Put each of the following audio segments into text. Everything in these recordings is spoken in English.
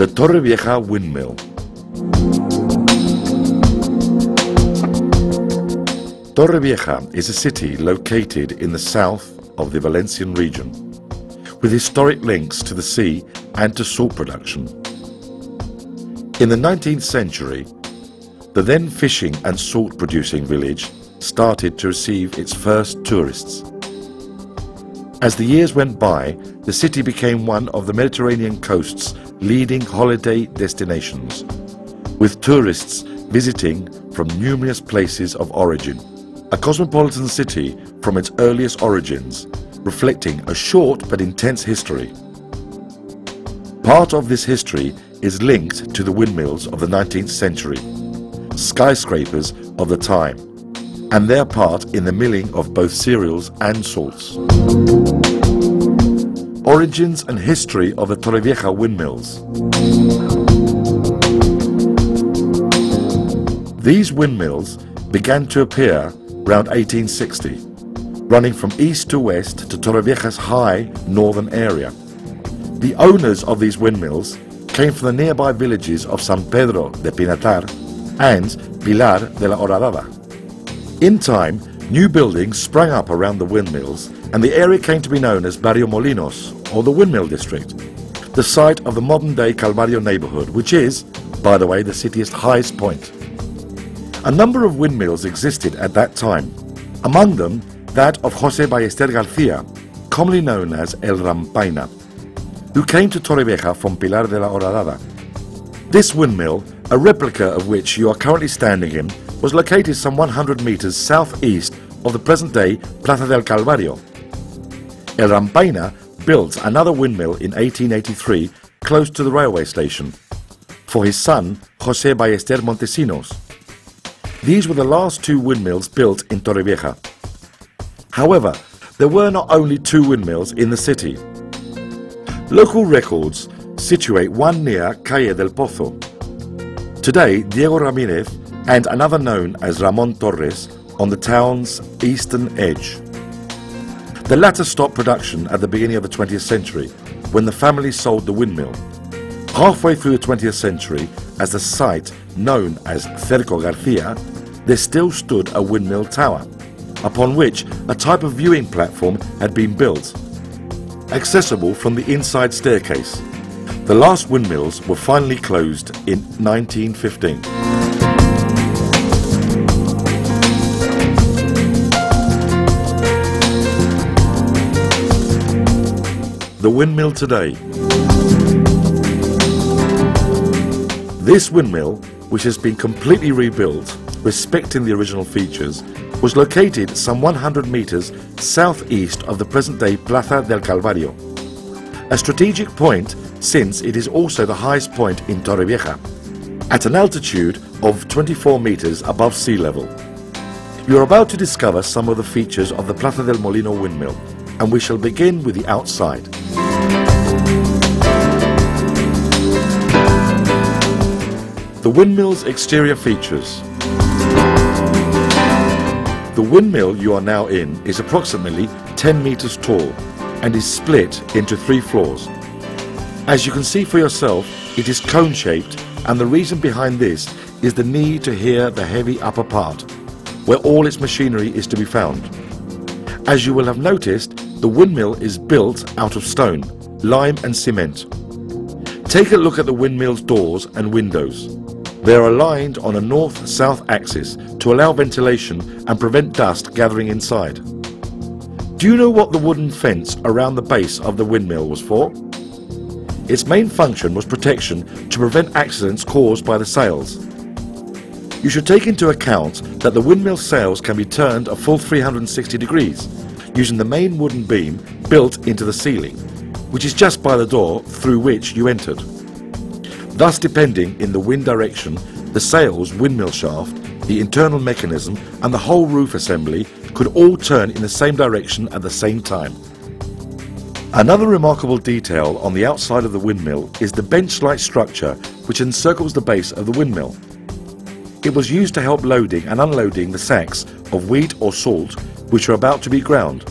The Torrevieja Windmill. Torrevieja is a city located in the south of the Valencian region, with historic links to the sea and to salt production. In the 19th century, the then fishing and salt producing village started to receive its first tourists. As the years went by, the city became one of the Mediterranean coast's leading holiday destinations, with tourists visiting from numerous places of origin. A cosmopolitan city from its earliest origins, reflecting a short but intense history. Part of this history is linked to the windmills of the 19th century, skyscrapers of the time, and their part in the milling of both cereals and salts. Origins and history of the Torrevieja windmills. These windmills began to appear around 1860, running from east to west to Torrevieja's high northern area. The owners of these windmills came from the nearby villages of San Pedro de Pinatar and Pilar de la Horadada. In time, new buildings sprang up around the windmills, and the area came to be known as Barrio Molinos, or the Windmill District, the site of the modern-day Calvario neighborhood, which is, by the way, the city's highest point. A number of windmills existed at that time, among them that of José Ballester García, commonly known as El Rampaina, who came to Torrevieja from Pilar de la Horadada. This windmill, a replica of which you are currently standing in, was located some 100 meters southeast of the present-day Plaza del Calvario. El Rampaina built another windmill in 1883 close to the railway station for his son José Ballester Montesinos. These were the last two windmills built in Torrevieja. However, there were not only two windmills in the city. Local records situate one near Calle del Pozo. Today, Diego Ramírez and another known as Ramón Torres on the town's eastern edge. The latter stopped production at the beginning of the 20th century, when the family sold the windmill. Halfway through the 20th century, as the site known as Cerco García, there still stood a windmill tower, upon which a type of viewing platform had been built, accessible from the inside staircase. The last windmills were finally closed in 1915. The windmill today. This windmill, which has been completely rebuilt, respecting the original features, was located some 100 meters southeast of the present-day Plaza del Calvario, a strategic point since it is also the highest point in Torrevieja, at an altitude of 24 meters above sea level. You are about to discover some of the features of the Plaza del Molino windmill, and we shall begin with the outside. The windmill's exterior features. The windmill you are now in is approximately 10 meters tall and is split into 3 floors. As you can see for yourself, it is cone-shaped, and the reason behind this is the need to hear the heavy upper part, where all its machinery is to be found. As you will have noticed, the windmill is built out of stone, lime and cement. Take a look at the windmill's doors and windows. They are aligned on a north-south axis to allow ventilation and prevent dust gathering inside. Do you know what the wooden fence around the base of the windmill was for? Its main function was protection to prevent accidents caused by the sails. You should take into account that the windmill sails can be turned a full 360 degrees using the main wooden beam built into the ceiling, which is just by the door through which you entered. Thus, depending in the wind direction, the sails, windmill shaft, the internal mechanism and the whole roof assembly could all turn in the same direction at the same time. Another remarkable detail on the outside of the windmill is the bench-like structure which encircles the base of the windmill. It was used to help loading and unloading the sacks of wheat or salt which were about to be ground,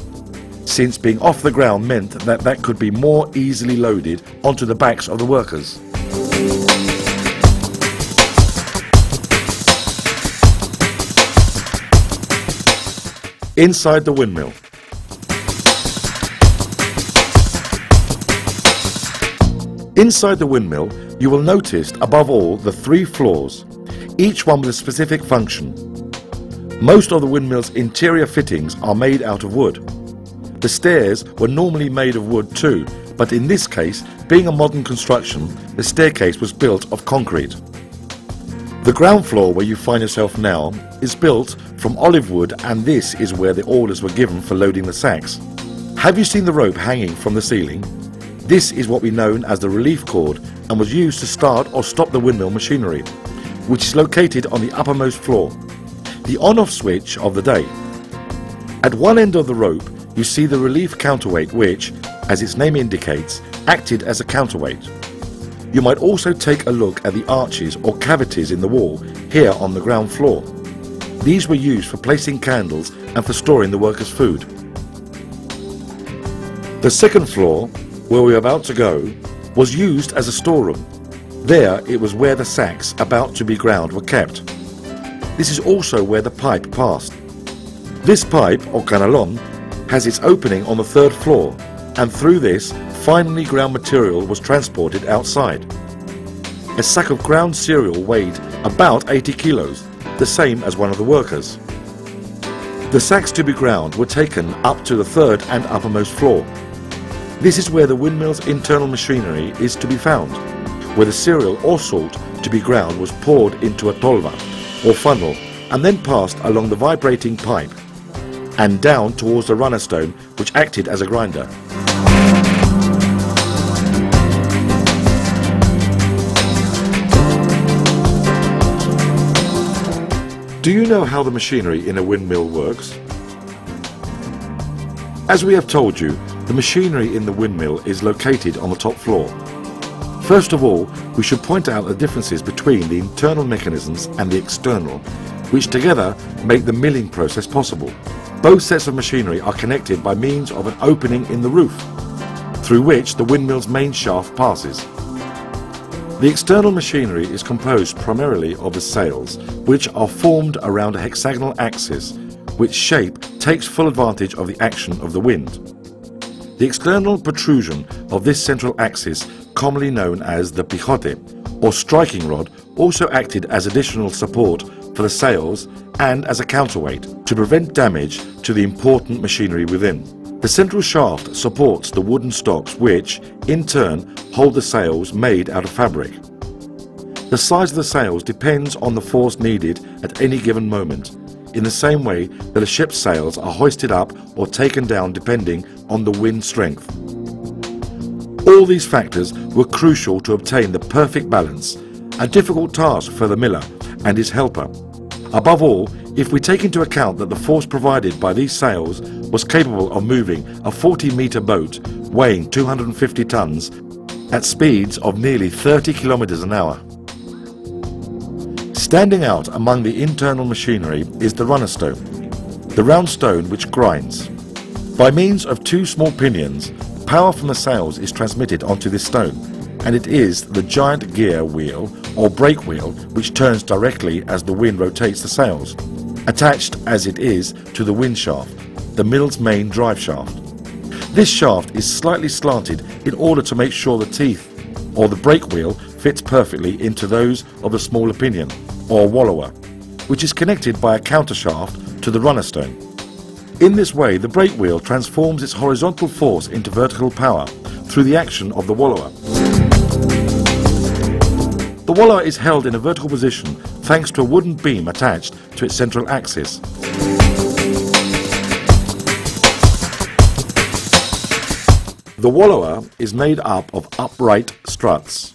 since being off the ground meant that could be more easily loaded onto the backs of the workers. Inside the windmill. Inside the windmill, you will notice above all the 3 floors, each one with a specific function. Most of the windmill's interior fittings are made out of wood. The stairs were normally made of wood too, but in this case, being a modern construction, the staircase was built of concrete. The ground floor where you find yourself now is built from olive wood, and this is where the orders were given for loading the sacks. Have you seen the rope hanging from the ceiling? This is what we know as the relief cord and was used to start or stop the windmill machinery, which is located on the uppermost floor, the on-off switch of the day. At one end of the rope you see the relief counterweight which, as its name indicates, acted as a counterweight. You might also take a look at the arches or cavities in the wall here on the ground floor. These were used for placing candles and for storing the workers' food. The second floor, where we are about to go, was used as a storeroom. There it was where the sacks about to be ground were kept. This is also where the pipe passed. This pipe, or canalon, has its opening on the 3rd floor, and through this finely ground material was transported outside. A sack of ground cereal weighed about 80 kilos, the same as one of the workers. The sacks to be ground were taken up to the 3rd and uppermost floor. This is where the windmill's internal machinery is to be found, where the cereal or salt to be ground was poured into a tolva, or funnel, and then passed along the vibrating pipe, and down towards the runner stone which acted as a grinder. Do you know how the machinery in a windmill works? As we have told you, the machinery in the windmill is located on the top floor. First of all, we should point out the differences between the internal mechanisms and the external, which together make the milling process possible. Both sets of machinery are connected by means of an opening in the roof, through which the windmill's main shaft passes. The external machinery is composed primarily of the sails, which are formed around a hexagonal axis, which shape takes full advantage of the action of the wind. The external protrusion of this central axis, commonly known as the pijote, or striking rod, also acted as additional support for the sails and as a counterweight to prevent damage to the important machinery within. The central shaft supports the wooden stocks which, in turn, hold the sails made out of fabric. The size of the sails depends on the force needed at any given moment, in the same way that a ship's sails are hoisted up or taken down depending on the wind strength. All these factors were crucial to obtain the perfect balance, a difficult task for the miller and his helper. Above all, if we take into account that the force provided by these sails was capable of moving a 40-meter boat weighing 250 tons at speeds of nearly 30 kilometers an hour. Standing out among the internal machinery is the runner stone, the round stone which grinds. By means of 2 small pinions, power from the sails is transmitted onto this stone, and it is the giant gear wheel or brake wheel which turns directly as the wind rotates the sails, attached as it is to the wind shaft, the mill's main drive shaft. This shaft is slightly slanted in order to make sure the teeth or the brake wheel fits perfectly into those of the smaller pinion or wallower, which is connected by a counter shaft to the runner stone. In this way, the brake wheel transforms its horizontal force into vertical power through the action of the wallower. The wallower is held in a vertical position thanks to a wooden beam attached to its central axis. The wallower is made up of upright struts.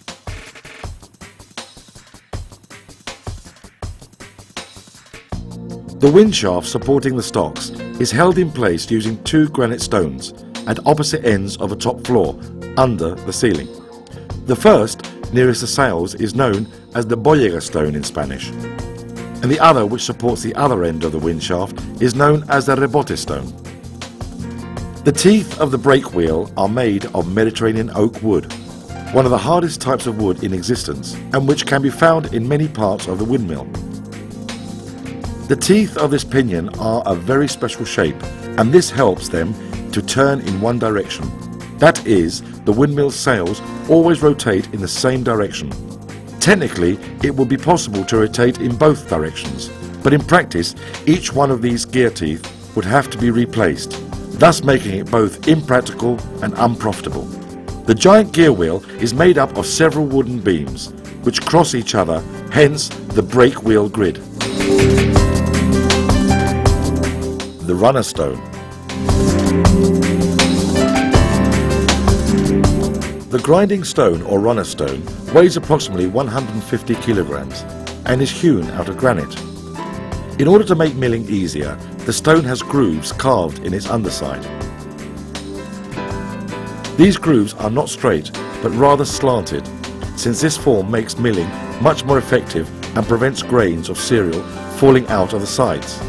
The wind shaft supporting the stocks is held in place using 2 granite stones at opposite ends of the top floor, under the ceiling. The first, nearest the sails, is known as the boyega stone in Spanish, and the other, which supports the other end of the wind shaft, is known as the rebote stone. The teeth of the brake wheel are made of Mediterranean oak wood, one of the hardest types of wood in existence, and which can be found in many parts of the windmill. The teeth of this pinion are a very special shape, and this helps them to turn in one direction. That is, the windmill sails always rotate in the same direction. Technically, it would be possible to rotate in both directions, but in practice, each one of these gear teeth would have to be replaced, thus making it both impractical and unprofitable. The giant gear wheel is made up of several wooden beams, which cross each other, hence the brake wheel grid. The runner stone. The grinding stone or runner stone weighs approximately 150 kilograms and is hewn out of granite. In order to make milling easier, the stone has grooves carved in its underside. These grooves are not straight, but rather slanted, since this form makes milling much more effective and prevents grains of cereal falling out of the sides.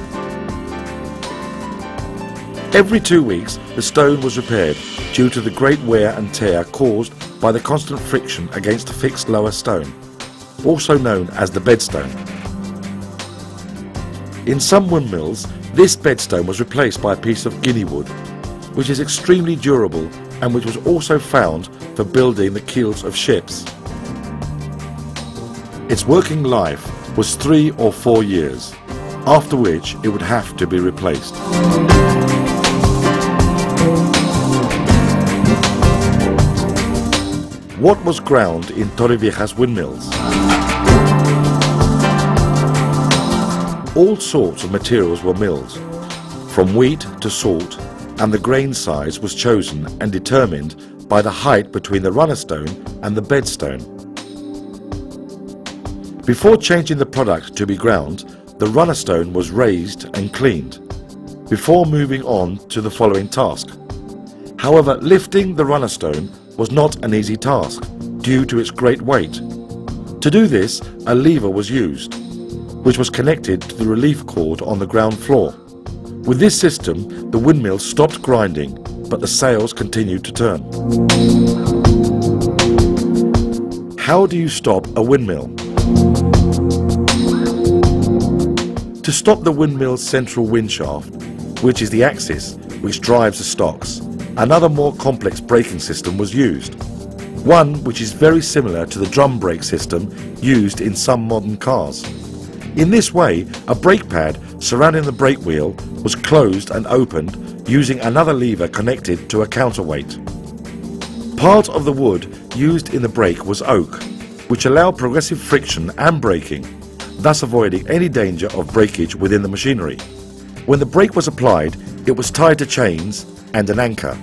Every 2 weeks, the stone was repaired due to the great wear and tear caused by the constant friction against a fixed lower stone, also known as the bedstone. In some windmills, this bedstone was replaced by a piece of guinea wood, which is extremely durable and which was also found for building the keels of ships. Its working life was 3 or 4 years, after which it would have to be replaced. What was ground in Torrevieja's windmills? All sorts of materials were milled, from wheat to salt, and the grain size was chosen and determined by the height between the runner stone and the bedstone. Before changing the product to be ground, the runner stone was raised and cleaned, before moving on to the following task. However, lifting the runner stone was not an easy task due to its great weight. To do this, a lever was used, which was connected to the relief cord on the ground floor. With this system, the windmill stopped grinding, but the sails continued to turn. How do you stop a windmill? To stop the windmill's central wind shaft, which is the axis which drives the stocks, another more complex braking system was used, one which is very similar to the drum brake system used in some modern cars. In this way, a brake pad surrounding the brake wheel was closed and opened using another lever connected to a counterweight. Part of the wood used in the brake was oak, which allowed progressive friction and braking, thus avoiding any danger of breakage within the machinery. When the brake was applied, it was tied to chains and an anchor.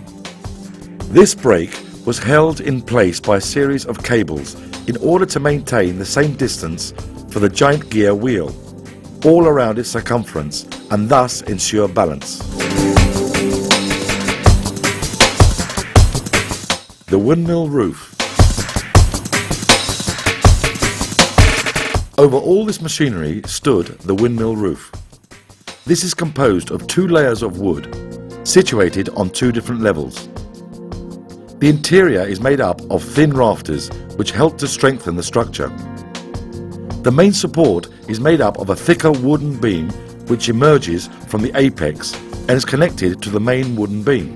This brake was held in place by a series of cables in order to maintain the same distance for the giant gear wheel all around its circumference and thus ensure balance. The windmill roof. Over all this machinery stood the windmill roof. This is composed of 2 layers of wood situated on 2 different levels. The interior is made up of thin rafters which help to strengthen the structure. The main support is made up of a thicker wooden beam which emerges from the apex and is connected to the main wooden beam.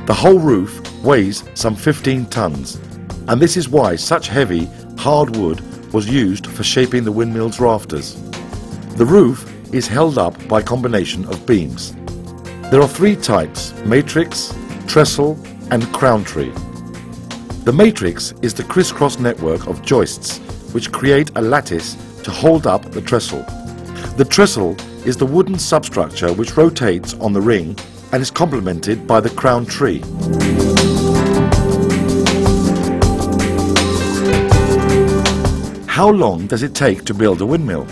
The whole roof weighs some 15 tons, and this is why such heavy, hard wood was used for shaping the windmill's rafters. The roof is held up by a combination of beams. There are 3 types: matrix, trestle and crown tree. The matrix is the crisscross network of joists which create a lattice to hold up the trestle. The trestle is the wooden substructure which rotates on the ring and is complemented by the crown tree. How long does it take to build a windmill?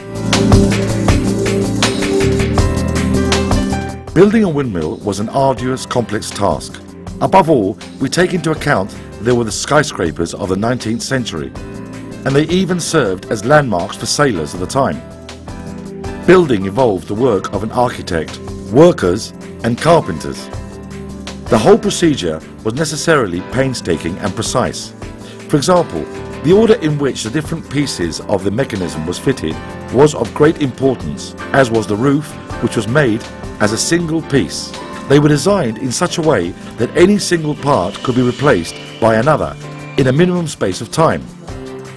Building a windmill was an arduous, complex task. Above all, we take into account there were the skyscrapers of the 19th century, and they even served as landmarks for sailors of the time. Building involved the work of an architect, workers and carpenters. The whole procedure was necessarily painstaking and precise. For example, the order in which the different pieces of the mechanism was fitted was of great importance, as was the roof, which was made as a single piece. They were designed in such a way that any single part could be replaced by another in a minimum space of time,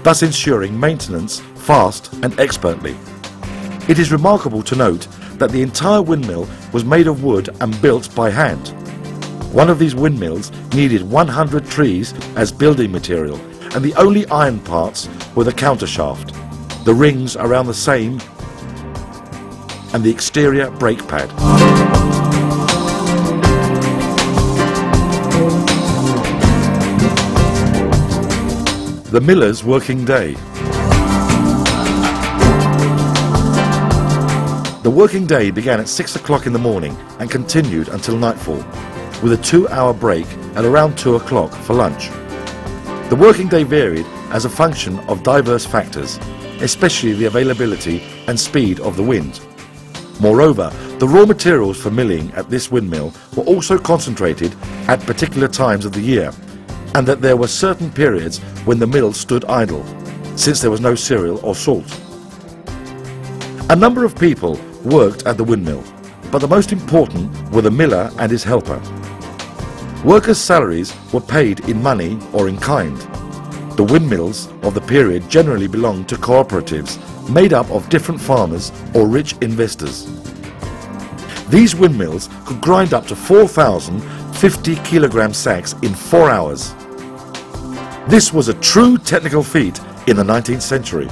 thus ensuring maintenance fast and expertly. It is remarkable to note that the entire windmill was made of wood and built by hand. One of these windmills needed 100 trees as building material, and the only iron parts were the countershaft, the rings around the same, and the exterior brake pad. The miller's working day. The working day began at 6 o'clock in the morning and continued until nightfall, with a 2-hour break at around 2 o'clock for lunch. The working day varied as a function of diverse factors, especially the availability and speed of the wind. Moreover, the raw materials for milling at this windmill were also concentrated at particular times of the year, and that there were certain periods when the mill stood idle, since there was no cereal or salt. A number of people worked at the windmill, but the most important were the miller and his helper. Workers' salaries were paid in money or in kind. The windmills of the period generally belonged to cooperatives made up of different farmers or rich investors. These windmills could grind up to 4,050 kilogram sacks in 4 hours. This was a true technical feat in the 19th century.